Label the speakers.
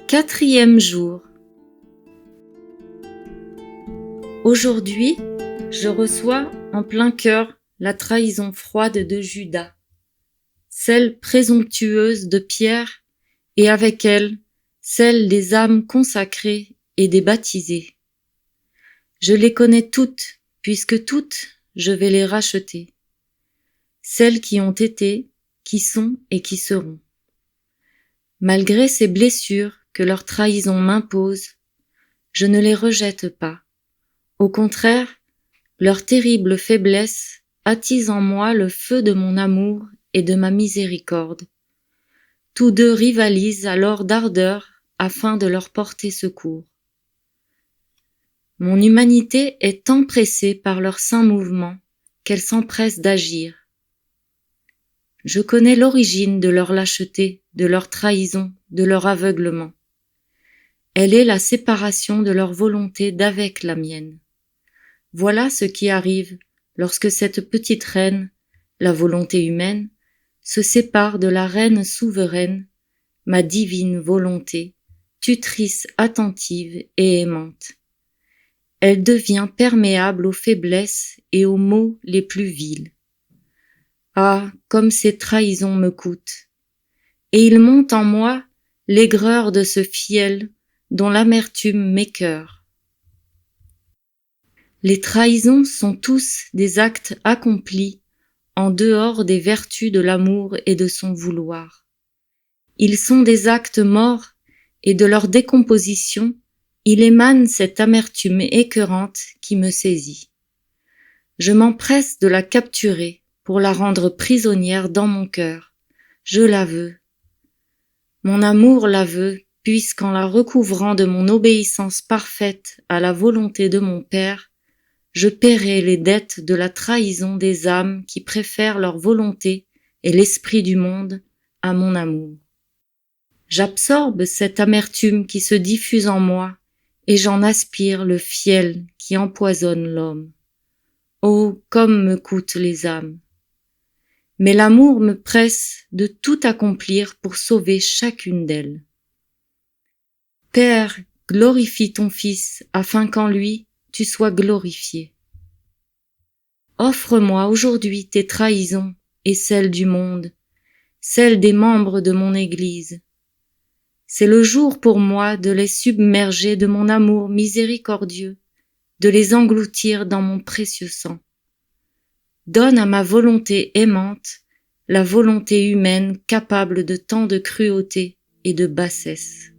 Speaker 1: Quatrième jour. Aujourd'hui, je reçois en plein cœur la trahison froide de Judas, celle présomptueuse de Pierre, et avec elle, celle des âmes consacrées et des baptisés. Je les connais toutes, puisque toutes, je vais les racheter. Celles qui ont été, qui sont et qui seront. Malgré ces blessures que leur trahison m'impose, je ne les rejette pas. Au contraire, leur terrible faiblesse attise en moi le feu de mon amour et de ma miséricorde. Tous deux rivalisent alors d'ardeur afin de leur porter secours. Mon humanité est tant pressée par leur saint mouvement qu'elle s'empresse d'agir. Je connais l'origine de leur lâcheté, de leur trahison, de leur aveuglement. Elle est la séparation de leur volonté d'avec la mienne. Voilà ce qui arrive lorsque cette petite reine, la volonté humaine, se sépare de la reine souveraine, ma divine volonté, tutrice attentive et aimante. Elle devient perméable aux faiblesses et aux maux les plus vils. Ah, comme ces trahisons me coûtent! Et il monte en moi l'aigreur de ce fiel dont l'amertume m'écœure. Les trahisons sont tous des actes accomplis en dehors des vertus de l'amour et de son vouloir. Ils sont des actes morts et de leur décomposition, il émane cette amertume écœurante qui me saisit. Je m'empresse de la capturer pour la rendre prisonnière dans mon cœur. Je la veux. Mon amour la veut, puisqu'en la recouvrant de mon obéissance parfaite à la volonté de mon Père, je paierai les dettes de la trahison des âmes qui préfèrent leur volonté et l'esprit du monde à mon amour. J'absorbe cette amertume qui se diffuse en moi et j'en aspire le fiel qui empoisonne l'homme. Oh, comme me coûtent les âmes! Mais l'amour me presse de tout accomplir pour sauver chacune d'elles. Père, glorifie ton Fils, afin qu'en lui, tu sois glorifié. Offre-moi aujourd'hui tes trahisons et celles du monde, celles des membres de mon Église. C'est le jour pour moi de les submerger de mon amour miséricordieux, de les engloutir dans mon précieux sang. Donne à ma volonté aimante la volonté humaine capable de tant de cruauté et de bassesse.